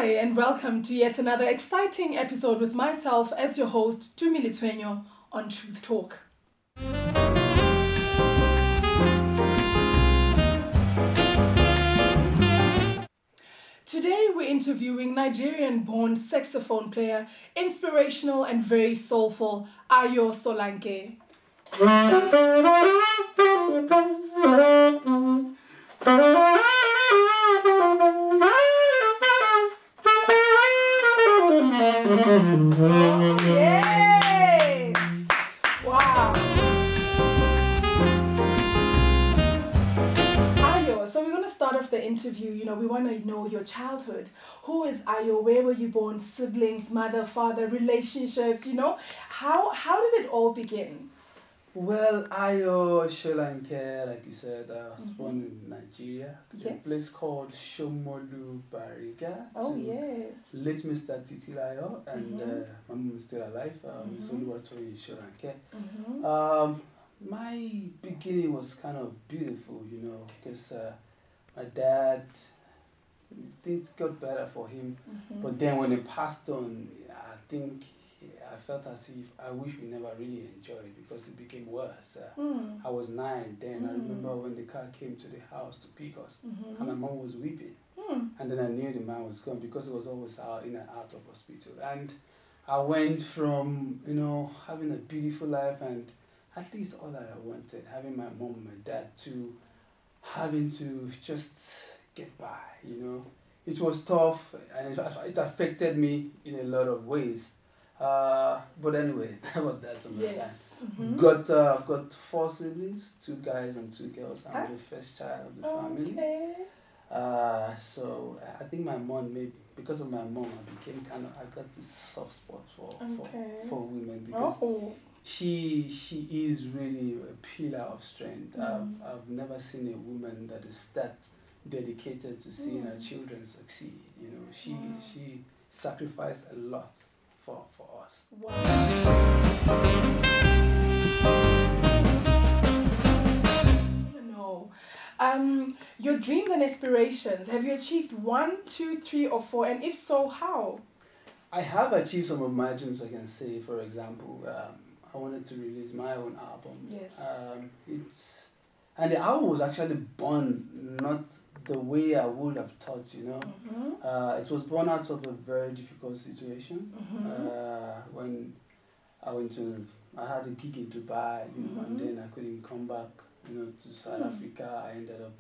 Hi, and welcome to yet another exciting episode with myself as your host, Tumie Letsoenyo, on Truth Talk. Today we're interviewing Nigerian-born saxophone player, inspirational and very soulful Ayo Solanke. Yes! Wow! Ayo, so we're going to start off the interview. We want to know your childhood. Who is Ayo? Where were you born? Siblings, mother, father, relationships, How did it all begin? Well, Ayo Solanke, like you said, I was born in Nigeria, a place called Shomolu Bariga. Oh, yes. Late Mr. Titilayo, and my mom is still alive, Miss Oluwatoyin Solanke. My beginning was kind of beautiful, because my dad, things got better for him, but then when he passed on, I think I felt as if I wish we never really enjoyed because it became worse. I was 9 then. I remember when the car came to the house to pick us, and my mom was weeping. And then I knew the man was gone because he was always out in and out of hospital. And I went from, having a beautiful life and at least all that I wanted, having my mom and my dad, to having to just get by, It was tough and it affected me in a lot of ways. But anyway, that's another time. I've got 4 siblings, 2 guys and 2 girls. I'm the first child of the family. So I think my mom, maybe because of my mom, I got this soft spot for women because she is really a pillar of strength. I've never seen a woman that is that dedicated to seeing her children succeed. She sacrificed a lot for us. Wow. Your dreams and aspirations, have you achieved 1, 2, 3, or 4? And if so, how? I have achieved some of my dreams, I can say. For example, I wanted to release my own album. Yes. And the album was actually born not the way I would have thought, It was born out of a very difficult situation. When I had a gig in Dubai, and then I couldn't come back, to South Africa. I ended up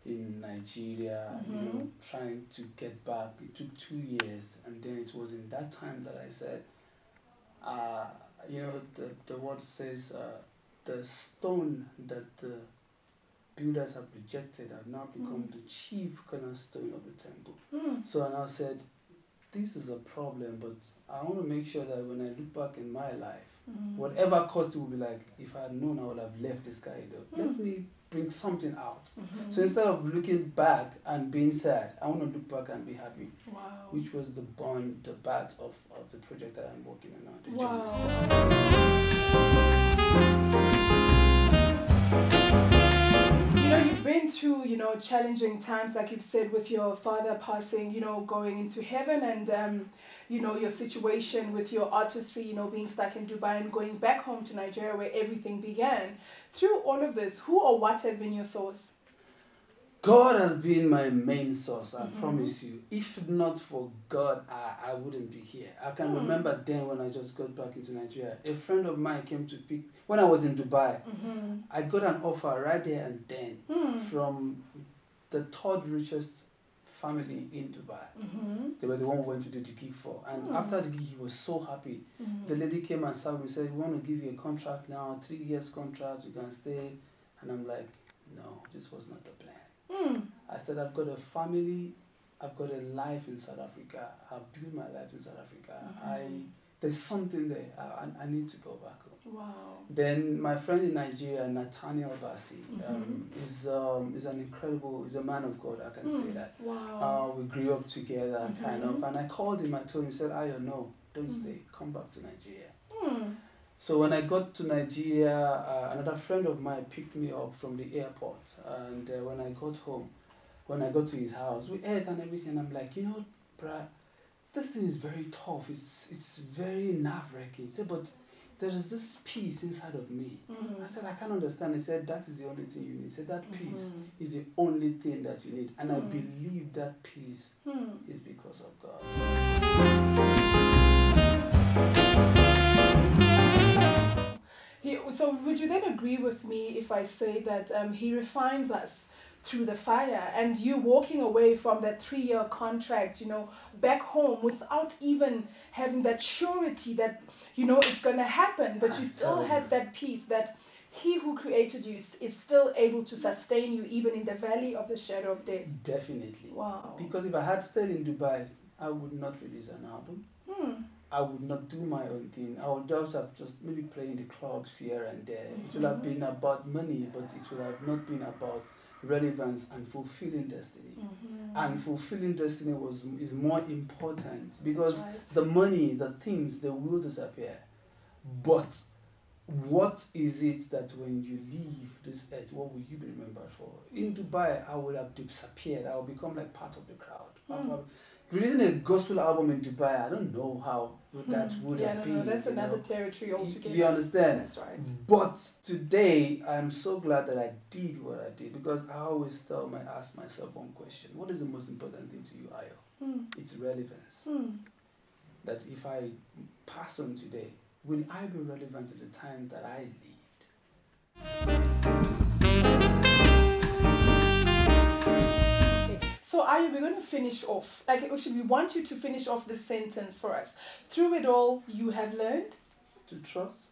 in Nigeria, trying to get back. It took 2 years, and then it was in that time that I said, the word says, the stone that the builders have rejected have now become the chief cornerstone of the temple. So I now said, this is a problem, but I want to make sure that when I look back in my life, whatever cost it will be like, if I had known, I would have left this guy. Let me bring something out. So instead of looking back and being sad, I want to look back and be happy. Wow. Which was the bat of the project that I'm working on now, the You've been through, challenging times, like you've said, with your father passing, going into heaven, and, your situation with your artistry, being stuck in Dubai and going back home to Nigeria where everything began. Through all of this, who or what has been your source? God has been my main source, I promise you. If not for God, I wouldn't be here. I can remember then when I just got back into Nigeria. A friend of mine came to pick, when I was in Dubai, I got an offer right there and then from the 3rd richest family in Dubai. They were the one who went to do the gig for. And after the gig, he was so happy. The lady came and saw me and said, we want to give you a contract now, 3 years contract, you can stay. And I'm like, no, this was not the plan. I said, I've got a family, I've got a life in South Africa, I've built my life in South Africa. There's something there, I need to go back home. Wow. Then my friend in Nigeria, Nathaniel Bassi, is an incredible, he's a man of God, I can say that. Wow. We grew up together, kind of, and I called him, I told him, he said, Ayo, no, don't stay, come back to Nigeria. So when I got to Nigeria, another friend of mine picked me up from the airport, and when I got home, when I got to his house, we ate and everything, and I'm like, bruh, this thing is very tough. It's very nerve-wracking. He said, but there is this peace inside of me. I said, I can't understand. He said, that is the only thing you need. He said, that peace is the only thing that you need. And I believe that peace is because of God. So would you then agree with me if I say that he refines us through the fire, and you walking away from that 3-year contract, back home without even having that surety that, it's going to happen, but you still had that peace that he who created you is still able to sustain you even in the valley of the shadow of death? Definitely. Wow. Because if I had stayed in Dubai, I would not release an album. I would not do my own thing. I would just have maybe played in the clubs here and there. It would have been about money, but it would have not been about relevance and fulfilling destiny. And fulfilling destiny is more important, because the money, the things, they will disappear. But what is it that when you leave this earth, what will you be remembered for? In Dubai, I would have disappeared. I will become like part of the crowd. Releasing a gospel album in Dubai, I don't know how that would have been. No, that's another territory altogether. You understand? That's right. But today, I'm so glad that I did what I did, because I always ask myself one question: what is the most important thing to you, Ayo? It's relevance. That if I pass on today, will I be relevant to the time that I lived? So Ayo, we're going to finish off. Actually, we want you to finish off this sentence for us. Through it all, you have learned to trust,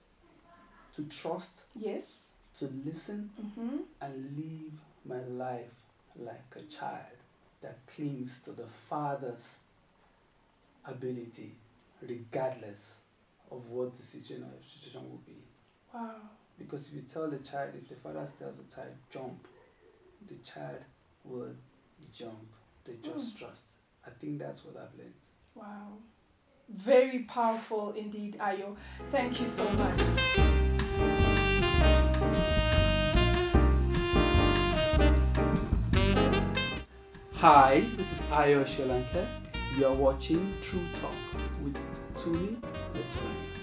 yes, to listen, and live my life like a child that clings to the Father's ability, regardless of what the situation will be. Wow. Because if the father tells the child, jump, the child will jump. They just trust. I think that's what I've learned. Wow. Very powerful indeed, Ayo. Thank you so much. Hi, this is Ayo Solanke. You are watching True Talk with Tumie Letsoenyo.